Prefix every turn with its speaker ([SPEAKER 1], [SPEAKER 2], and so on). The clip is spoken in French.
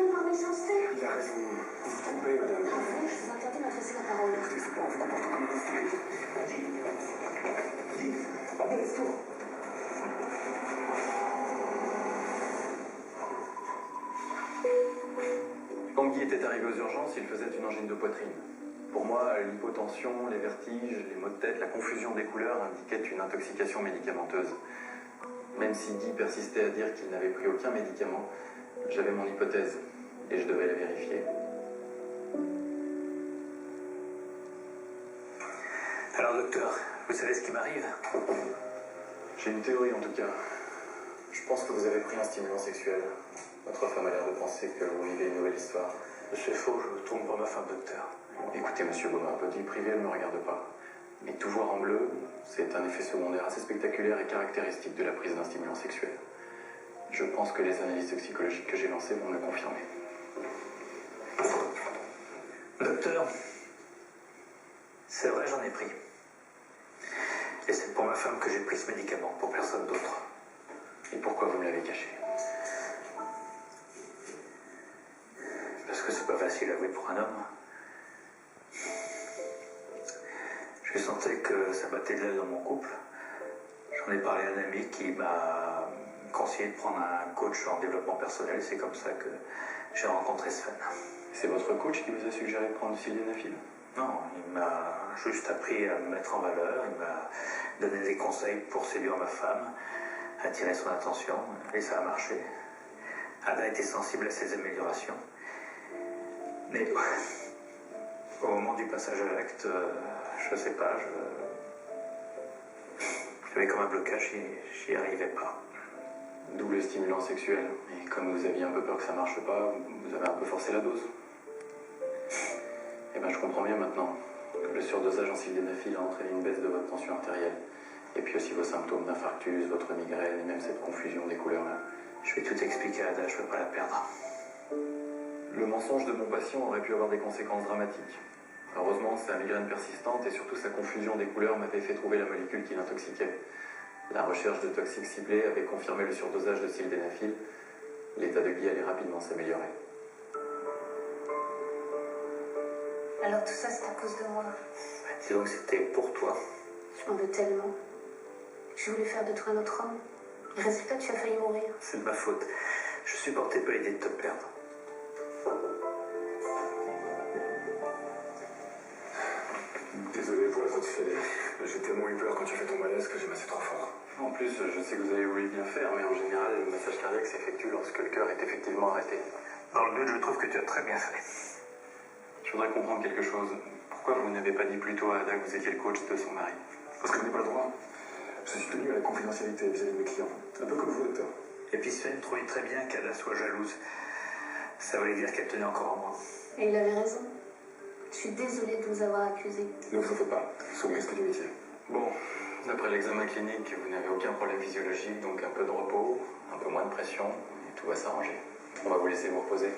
[SPEAKER 1] rien par méchanceté.
[SPEAKER 2] Il a raison. Vous vous trompez, madame.
[SPEAKER 1] Ah bon, je vous interdis de m'adresser la parole.
[SPEAKER 2] Écoutez, c'est pas en vous comportant comme une hystérique. Dis, allez, laisse-toi.
[SPEAKER 3] Quand Guy était arrivé aux urgences, il faisait une angine de poitrine. Pour moi, l'hypotension, les vertiges, les maux de tête, la confusion des couleurs indiquaient une intoxication médicamenteuse. Même si Guy persistait à dire qu'il n'avait pris aucun médicament, j'avais mon hypothèse et je devais la vérifier.
[SPEAKER 4] Alors docteur, vous savez ce qui m'arrive?
[SPEAKER 3] J'ai une théorie en tout cas. Je pense que vous avez pris un stimulant sexuel. Votre femme a l'air de penser que vous vivez une nouvelle histoire.
[SPEAKER 4] C'est faux, je tourne pour ma femme, docteur.
[SPEAKER 3] Écoutez, monsieur Baudin, votre vie privée ne me regarde pas. Mais tout voir en bleu, c'est un effet secondaire assez spectaculaire et caractéristique de la prise d'un stimulant sexuel. Je pense que les analyses toxicologiques que j'ai lancées vont me le confirmer.
[SPEAKER 4] Docteur, c'est vrai, j'en ai pris. Et c'est pour ma femme que j'ai pris ce médicament, pour personne d'autre.
[SPEAKER 3] Et pourquoi vous me l'avez caché?
[SPEAKER 4] Parce que c'est pas facile à avouer pour un homme. Je sentais que ça battait de l'aile dans mon couple. J'en ai parlé à un ami qui m'a conseillé de prendre un coach en développement personnel. C'est comme ça que j'ai rencontré Sven.
[SPEAKER 3] C'est votre coach qui vous a suggéré de prendre du sildenafil?
[SPEAKER 4] Non, il m'a juste appris à me mettre en valeur. Il m'a donné des conseils pour séduire ma femme, attirer son attention. Et ça a marché. Ada était sensible à ces améliorations. Mais au moment du passage à l'acte, je sais pas, j'avais comme un blocage, j'y arrivais pas.
[SPEAKER 3] D'où le stimulant sexuel. Et comme vous aviez un peu peur que ça marche pas, vous avez un peu forcé la dose. Eh ben je comprends bien maintenant. Le surdosage en sildenafil a entraîné une baisse de votre tension artérielle. Et puis aussi vos symptômes d'infarctus, votre migraine et même cette confusion des couleurs-là.
[SPEAKER 4] Je vais tout expliquer à Ada, je veux pas la perdre.
[SPEAKER 3] Le mensonge de mon patient aurait pu avoir des conséquences dramatiques. Heureusement, sa migraine persistante et surtout sa confusion des couleurs m'avait fait trouver la molécule qui l'intoxiquait. La recherche de toxiques ciblés avait confirmé le surdosage de sildenafil. L'état de Guy allait rapidement s'améliorer.
[SPEAKER 1] Alors tout ça, c'est à cause de moi.
[SPEAKER 4] Disons que c'était pour toi.
[SPEAKER 1] Je m'en veux tellement. Je voulais faire de toi un autre homme. Et résultat, tu as failli mourir.
[SPEAKER 4] C'est de ma faute. Je supportais pas l'idée de te perdre.
[SPEAKER 2] Désolé pour la faute Félix. J'ai tellement eu peur quand tu as fait ton malaise que j'ai massé trop fort.
[SPEAKER 3] En plus, je sais que vous avez voulu bien faire, mais en général, le massage cardiaque s'effectue lorsque le cœur est effectivement arrêté.
[SPEAKER 4] Dans le doute, je trouve que tu as très bien fait.
[SPEAKER 3] Je voudrais comprendre quelque chose. Pourquoi vous n'avez pas dit plus tôt à Ada que vous étiez le coach de son mari?
[SPEAKER 2] Parce que je n'ai pas le droit. Je suis tenu à la confidentialité vis-à-vis de mes clients. Un peu comme vous, docteur.
[SPEAKER 4] Et puis Sven trouvait très bien qu'Ada soit jalouse. Ça voulait dire qu'elle tenait encore en moi.
[SPEAKER 1] Et il avait raison. Je suis désolée de vous avoir accusé.
[SPEAKER 2] Ne vous en faites pas. Sous le risque du métier.
[SPEAKER 3] Bon, d'après l'examen clinique, vous n'avez aucun problème physiologique, donc un peu de repos, un peu moins de pression, et tout va s'arranger. On va vous laisser vous reposer.